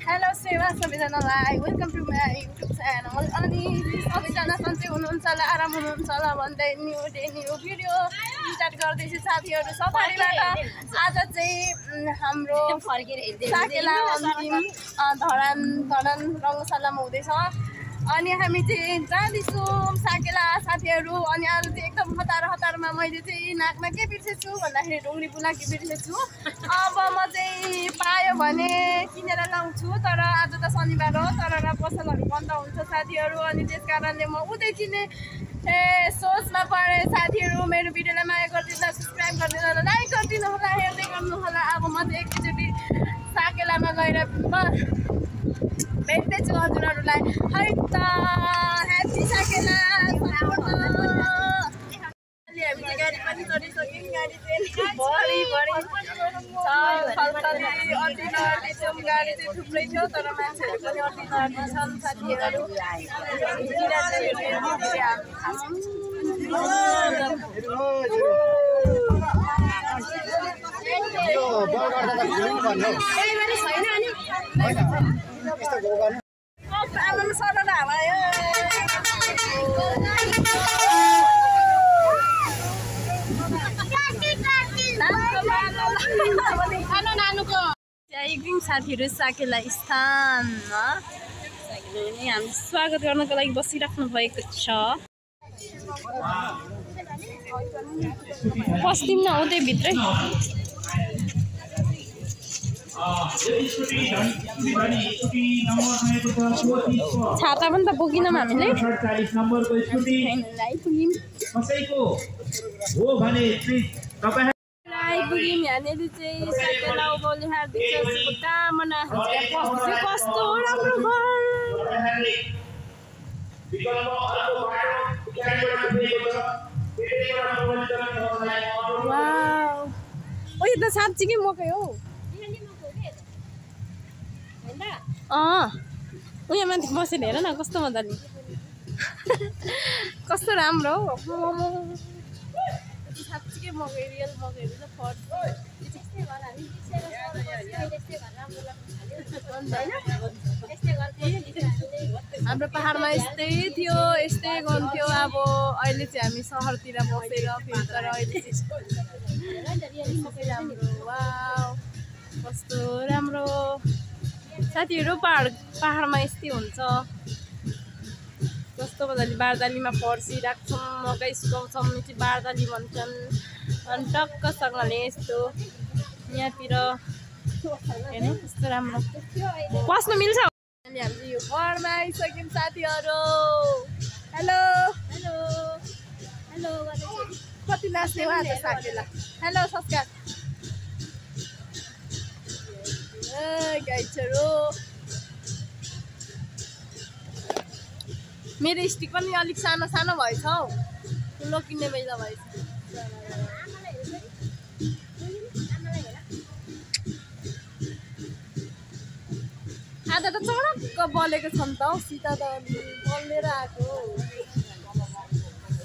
Hello सेवा सबैजनालाई welcome to my YouTube channel. अनि सबैजना सन्चै हुनुहुन्छ होला, आराम हुनुहुन्छ होला भन्दै new day new video start गर्दैछु साथीहरू सबैबाट। आज चाहिँ हाम्रो साकेला अन्तिम धरान रङ्गशालामा हुँदैछ। अनि हामी चाहिँ जाँदैछौँ साकेला साथीहरू। अनि आज चाहिँ एकदम हतारमा मैले चाहिँ नाकमा के बिर्सेछु भन्दाखेरि ढुङ्ग्री बुलाकी बिर्सेछु। अब म चाहिँ पायो भने किनेर लाउँछु, तर आज त शनिबार हो, तर पसलहरू बन्द हुन्छ साथीहरू। अनि त्यस कारणले म उतै किने सोचमा परे साथीहरू। मेरो भिडियोलाई माया गरिदिनु, सब्सक्राइब गरिदिनु होला, लाइक गरिदिनु होला, हेर्दै गर्नु होला। अब म चाहिँ एकचोटि साकेलामा गएर भेट्दैछु हजुरहरूलाई। है त ह्याप्पी साकेला। हामी चाहिँ गाडी पनि चढिसक्यौँ। गाडी चाहिँ भरि छ, खल्तली अति नअटिन्छौँ। गाडी चाहिँ थुप्रै थियो, तर मान्छेहरू पनि अति नअटिन्छन् साथीहरू। आमामा सरल हावायो। एकदिन साथीहरू साकेला स्थानमा हामी स्वागत गर्नको लागि बसिराख्नु भएको छ। पस्दिम न हो त्यही भित्रै। छाता पनि त बोकिनौँ हामीले। आइपुग्यौँ यहाँनिर चाहिँ साकेला उभौली हार्दिक शुभकामना। कस्तो राम्रो घर। ओ यो त साँच्चीकै मकै हो। उयो माथि बसेर हेर न कस्तो मजाले, कस्तो राम्रो हो। साँच्चीकै मकै, रियल मकैहरू चाहिँ फर्स्ट। हाम्रो पाहाडमा यस्तै थियो, यस्तै गन्थ्यो। अब अहिले चाहिँ हामी सहरतिर बसेर फेरि, तर अहिले चाहिँ राम्रो। वाउ कस्तो राम्रो साथीहरू। पाहाडमा यस्तै हुन्छ। कस्तो मजाले बारदालीमा फर्सी राख्छौँ, मकै सुकाउँछौँ, चाहिँ बारदाली भन्छन्। अनि टक्कसँगले यस्तो यहाँतिर हेर्नु कस्तो राम्रो बस्नु मिल्छ। हामीले यो घरमा आइसक्यौँ साथीहरू। हेलो हेलो हेलो कति नाच्ने हो आज साकेला। हेलो सस्कार गाइछहरू। मेरो स्टिक पनि अलिक सानो सानो भएछ हौ, ठुलो किन्ने बेला भएछ। आधा त चडक्क बलेको छ नि त हौ, सीता त बलेर आएको।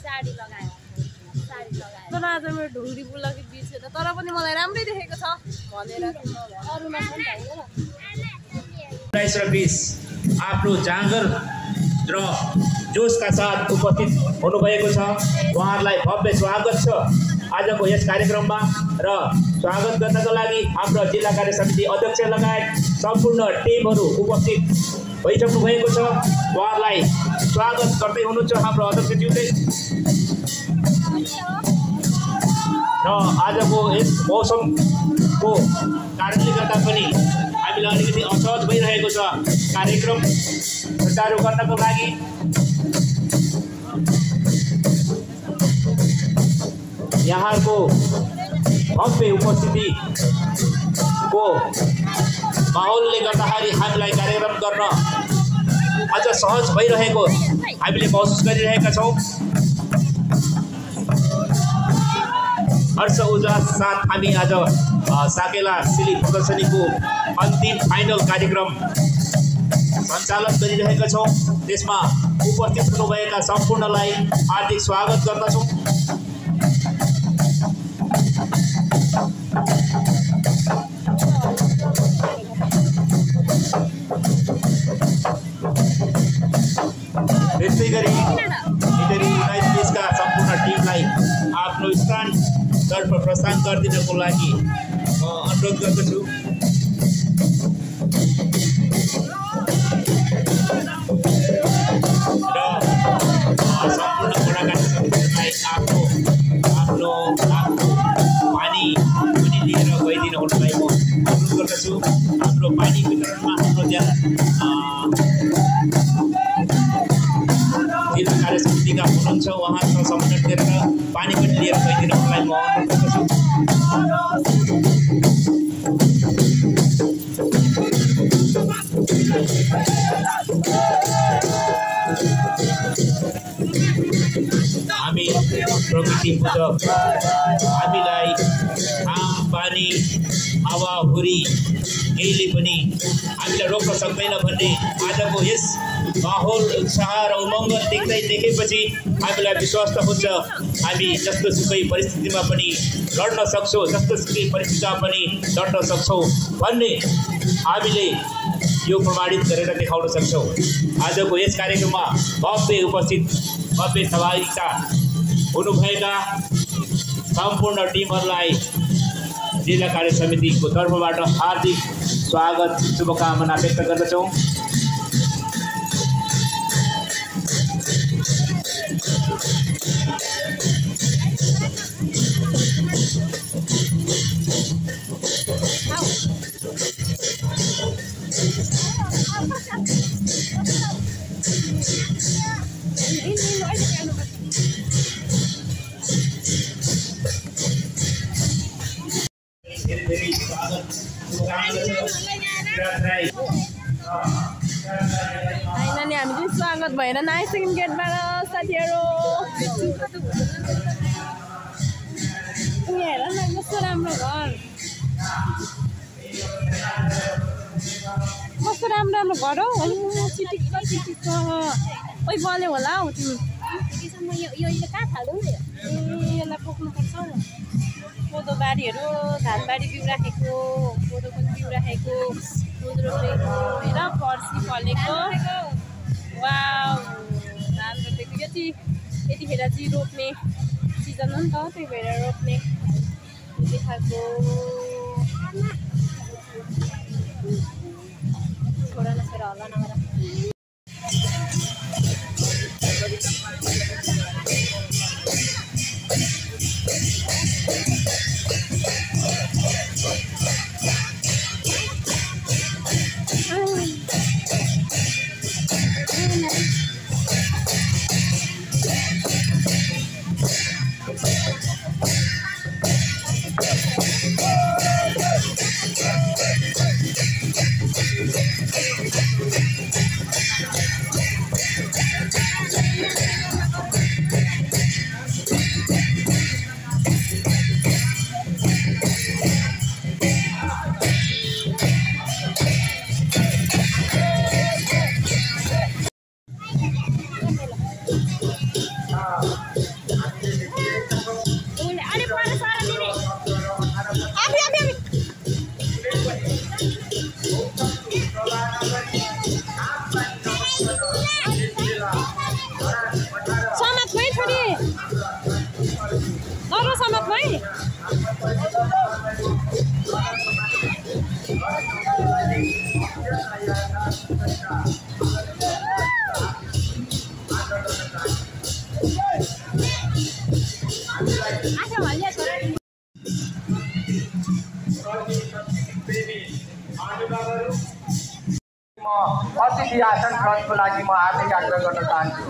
साडी लगायो। तर आज मेरो ढुङ्ग्री बुलाकी बिर्सेर, तर पनि मलाई राम्रै देखेको छ भनेर अरूमा पनि भएन। 19 र 20 आफ्नो जाँगर र जोसका साथ उपस्थित हुनुभएको छ। उहाँहरूलाई भव्य स्वागत छ आजको यस कार्यक्रममा। र स्वागत गर्नको लागि हाम्रो जिल्ला कार्य समिति अध्यक्ष लगायत सम्पूर्ण टिमहरू उपस्थित भइसक्नु भएको छ। उहाँहरूलाई स्वागत गर्दै हुनुहुन्छ हाम्रो अध्यक्षज्यूले। र आजको यस मौसमको कारणले गर्दा पनि हामीलाई अलिकति असहज भइरहेको छ कार्यक्रम सुचारू गर्नको लागि। यहाँको भव्य उपस्थितिको माहौलले गर्दाखेरि हामीलाई कार्यक्रम गर्न अझ सहज भइरहेको हामीले महसुस गरिरहेका छौँ। हर्ष उल्लास साथ हामी आज साकेला सिली प्रदर्शनीको अन्तिम फाइनल कार्यक्रम सञ्चालन गरिरहेका छौँ। त्यसमा उपस्थित हुनुभएका सम्पूर्णलाई हार्दिक स्वागत गर्दछौँ। सर्व प्रस्थान गरिदिनको लागि म अनुरोध गर्दछु। र सम्पूर्ण गोडाघाट समितिलाई आफ्नो पानी पनि लिएर गइदिनु हुनलाई म अनुरोध गर्दछु। हाम्रो पानी वितरणमा हाम्रो त्यहाँ जिल्ला कार्य समितिका हुनुहुन्छ, उहाँसँग समन्वय गरेर पानी पनि लिएर गइदिनु हुनलाई म अनुरोध गर्दछु। हामी प्रकृति पूजक, हामीलाई घाम पानी हावाहुरी केहीले पनि हामीलाई रोक्न सक्दैन भन्ने आजको यस माहौल उत्साह र उमङ्ग देखेपछि हामीलाई विश्वास त हुन्छ हामी जस्तोसुकै परिस्थितिमा पनि लड्न सक्छौँ, जस्तोसुकै परिस्थितिमा पनि लड्न सक्छौँ भन्ने हामीले यो प्रमाणित गरेर देखाउन सक्छौँ। आजको यस कार्यक्रममा भव्य उपस्थित भव्य सहभागिता हुनुभएका सम्पूर्ण टिमहरूलाई जिल्ला कार्य समितिको तर्फबाट हार्दिक स्वागत शुभकामना व्यक्त गर्दछौँ। होइन नि हामी चाहिँ स्वागत भएर नआइसक्यौँ गेटबाट साथीहरू। हेर न कस्तो राम्रो घर, कस्तो राम्रो राम्रो घर हौ। चिटिक्क चिटिक्क ओइ बल्यो होला हौ तिमी। कहाँ थाल्यौ? यसलाई बोक्नुपर्छ। कोदो बारीहरू, धान बारी बिउ राखेको, कोदो पनि बिउ राखेको, कोदो रोपेको, हेर फर्सी फलेको। वाउ, धान रोपेको यतिखेर चाहिँ रोप्ने सिजन हो नि त, त्यही भएर रोप्ने यति खालको। छोरा नछोरा होला नगर। अतिथि आसन ग्रहणको लागि म हार्दिक आग्रह गर्न चाहन्छु।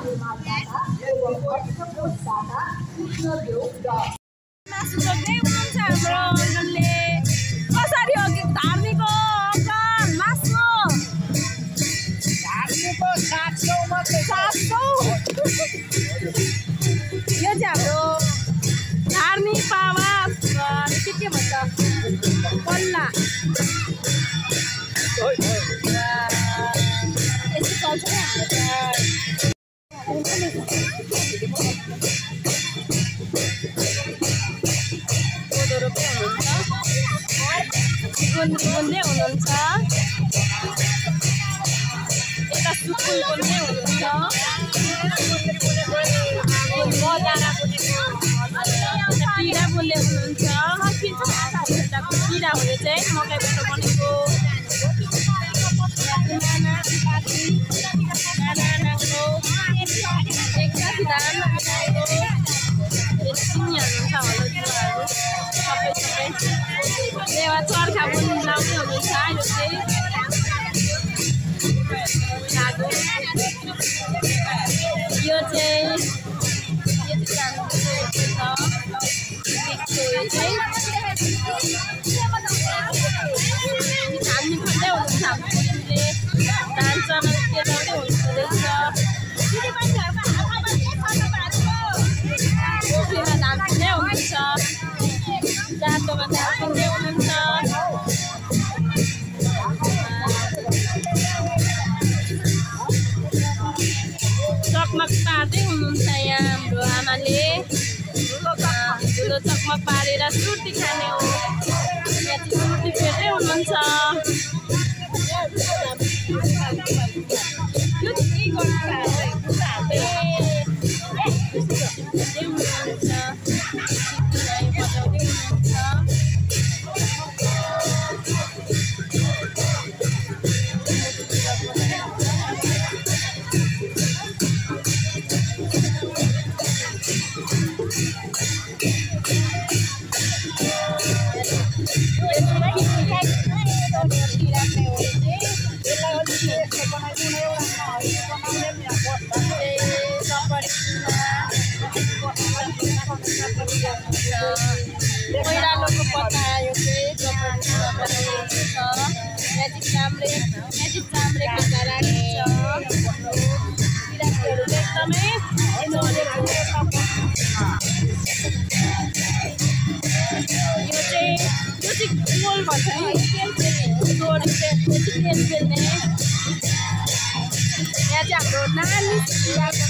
यो चाहिँ हाम्रो धार्मिक पावा के भन्छ पल्ला यस्तो चल्छ कोदो रोप्दै हुनुहुन्छ, बुन्दै हुनुहुन्छ, यता सुकुल बुन्दै हुनुहुन्छ, पिरा बोल्दै हुनुहुन्छ। चिरा हो यो चाहिँ मकैबाट बनेको चर्खा पनि लाउने हुनुहुन्छ यो चाहिँ धान्ने खन्दै हुनुहुन्छ धान चामल केलाउँदै हुनुहुँदो रहेछ पोखरीमा धान पिन्दै हुनुहुन्छ जातोमा धान पिन्दै हुनुहुन्छ चकमक पार्दै हुनुहुन्छ यहाँ हाम्रो आमाले ठुलो चकमक पारेर सुर्ती खाने हो यहाँ चाहिँ सुर्ती फेर्दै हुनुहुन्छ पहिरालोको पत्ता यो चाहिँ म्याजिक चाम्रे खाँदा राखिन्छ बिरामीहरू एकदमै यो चाहिँ गोल भन्छ नि तेल बेल्ने यहाँ चाहिँ हाम्रो नानी बिहाको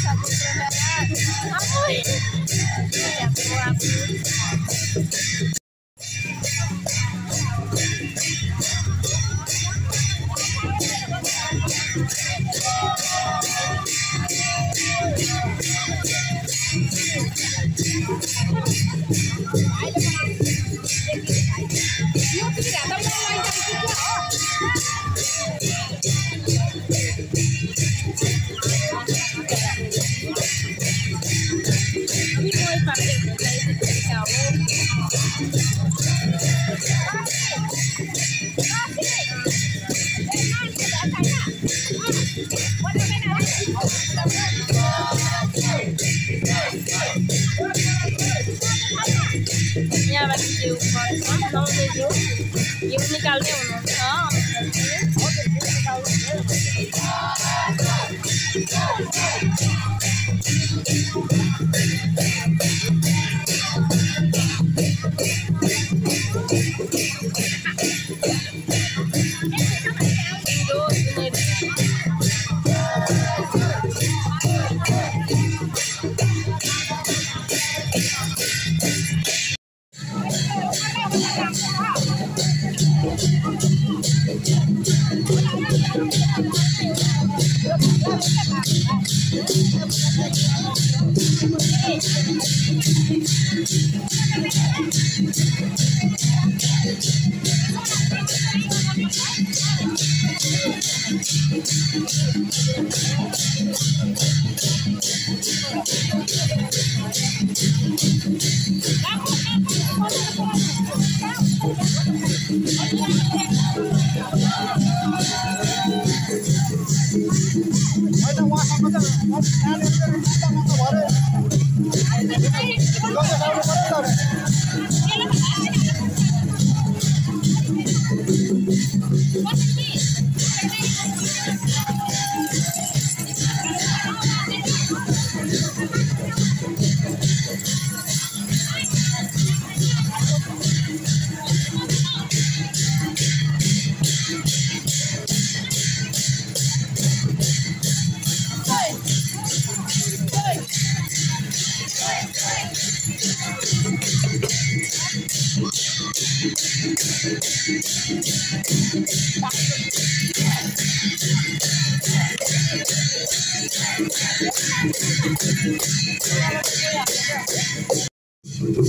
यहाँबाट जिउ निकाल्दै हुनुहुन्छ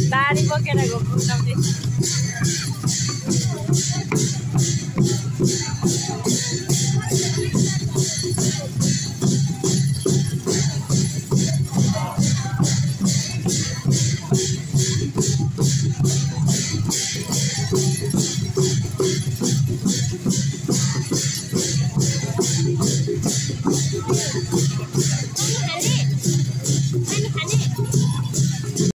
Dari bokeera gurgurtamte है